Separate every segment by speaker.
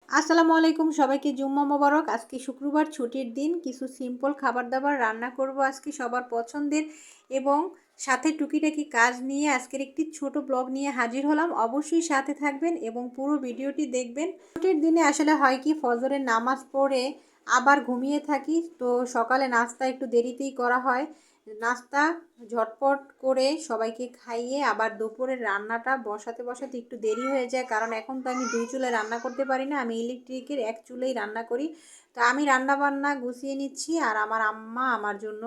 Speaker 1: আসসালামু আলাইকুম, সবাইকে জুম্মা মোবারক। আজকে শুক্রবার, ছুটির দিন। কিছু সিম্পল খাবার দাবার রান্না করব আজকে সবার পছন্দের, এবং সাথে টুকিটাকি কাজ নিয়ে আজকের একটি ছোট ব্লগ নিয়ে হাজির হলাম। অবশ্যই সাথে থাকবেন এবং পুরো ভিডিওটি দেখবেন। ছুটির দিনে আসলে হয় কি, ফজরের নামাজ পড়ে আবার ঘুমিয়ে থাকি, তো সকালে নাস্তা একটু দেরিতেই করা হয়। নাস্তা ঝটপট করে সবাইকে খাইয়ে আবার দুপুরের রান্নাটা বসাতে বসাতে একটু দেরি হয়ে যায়, কারণ এখন তো আমি দুই চুলায় রান্না করতে পারি না, আমি ইলেকট্রিকের এক চুলেই রান্না করি। তো আমি রান্না বান্না গুছিয়ে নিচ্ছি, আর আমার আম্মা আমার জন্য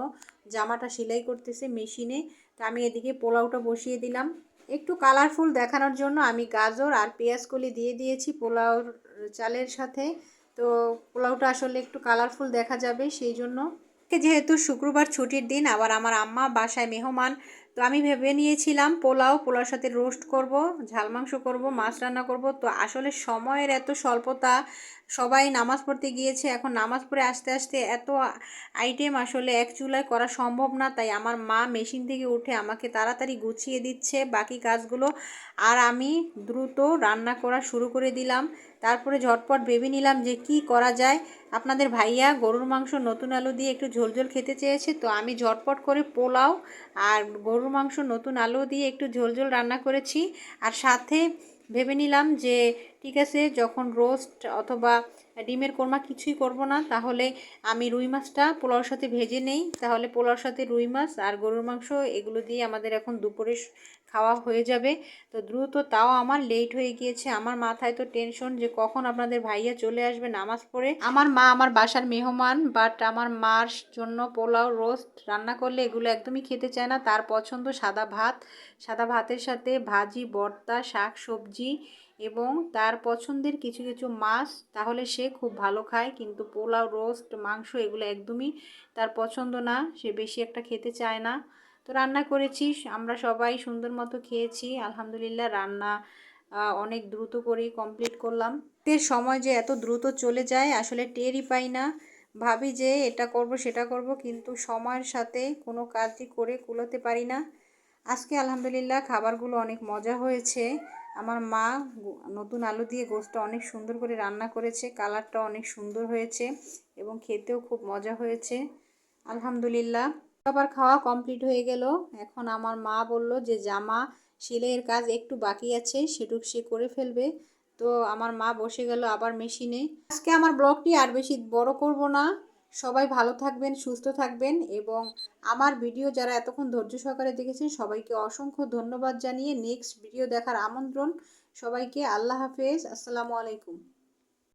Speaker 1: জামাটা সেলাই করতেছে মেশিনে। তো আমি এদিকে পোলাওটা বসিয়ে দিলাম। একটু কালারফুল দেখানোর জন্য আমি গাজর আর পেঁয়াজ কলি দিয়ে দিয়েছি পোলাওর চালের সাথে। তো পোলাওটা আসলে একটু কালারফুল দেখা যাবে সেই জন্য। যেহেতু শুক্রবার ছুটির দিন, আবার আমার আম্মা বাসায় মেহমান, তো আমি ভেবে নিয়েছিলাম পোলাওর সাথে রোস্ট করব, ঝাল মাংস করব, মাছ রান্না করব। তো আসলে সময়ের এত স্বল্পতা, সবাই নামাজ পড়তে গিয়েছে, এখন নামাজ পড়ে আসতে আসতে এত আইটেম আসলে এক চুলায় করা সম্ভব না। তাই আমার মা মেশিন থেকে উঠে আমাকে তাড়াতাড়ি গুছিয়ে দিচ্ছে বাকি কাজগুলো, আর আমি দ্রুত রান্না করা শুরু করে দিলাম। তারপরে ঝটপট ভেবে নিলাম যে কি করা যায়। আপনাদের ভাইয়া গরুর মাংস নতুন আলু দিয়ে একটু ঝোলঝোল খেতে চেয়েছে, তো আমি ঝটপট করে পোলাও আর গরুর মাংস নতুন আলু দিয়ে একটু ঝোলঝোল রান্না করেছি। আর সাথে ভেবে নিলাম যে ঠিক আছে, যখন রোস্ট অথবা ডিমের কোরমা কিছুই করব না, তাহলে আমি রুই মাছটা পোলাওর সাথে ভেজে নেই, তাহলে পোলাওর সাথে রুই মাছ আর গরুর মাংস এগুলো দিয়ে আমাদের এখন দুপুরে খাওয়া হয়ে যাবে। তো দ্রুত, তাও আমার লেট হয়ে গিয়েছে। আমার মাথায় তো টেনশন যে কখন আপনাদের ভাইয়া চলে আসবে নামাজ পড়ে। আমার মা আমার বাসার মেহমান, বাট আমার মার জন্য পোলাও রোস্ট রান্না করলে এগুলো একদমই খেতে চায় না। তার পছন্দ সাদা ভাত, সাদা ভাতের সাথে ভাজি, ভর্তা, শাক সবজি এবং তার পছন্দের কিছু কিছু মাছ, তাহলে সে খুব ভালো খায়। কিন্তু পোলাও, রোস্ট, মাংস এগুলো একদমই তার পছন্দ না, সে বেশি একটা খেতে চায় না। তো রান্না করেছি, আমরা সবাই সুন্দর মতো খেয়েছি আলহামদুলিল্লাহ। রান্না অনেক দ্রুত করেই কমপ্লিট করলাম। এর সময় যে এত দ্রুত চলে যায় আসলে টেরই পাই না। ভাবি যে এটা করব সেটা করব, কিন্তু সময়ের সাথে কোনো কাজই করে কুলোতে পারি না। আজকে আলহামদুলিল্লাহ খাবারগুলো অনেক মজা হয়েছে। আমার মা নতুন আলু দিয়ে গোশতটা অনেক সুন্দর করে রান্না করেছে, কালারটা অনেক সুন্দর হয়েছে এবং খেতেও খুব মজা হয়েছে আলহামদুলিল্লাহ। আবার খাওয়া কমপ্লিট হয়ে গেল। এখন আমার মা বলল যে জামা সেলাইয়ের কাজ একটু বাকি আছে, সেটুকু সে করে ফেলবে। তো আমার মা বসে গেল আবার মেশিনে। আজকে আমার ব্লগটি আর বেশি বড় করব না। সবাই ভালো থাকবেন, সুস্থ থাকবেন, এবং আমার ভিডিও যারা এতক্ষণ ধৈর্য সহকারে দেখেছেন সবাইকে অসংখ্য ধন্যবাদ জানিয়ে নেক্সট ভিডিও দেখার আমন্ত্রণ সবাইকে। আল্লাহ হাফেজ, আসসালামু আলাইকুম।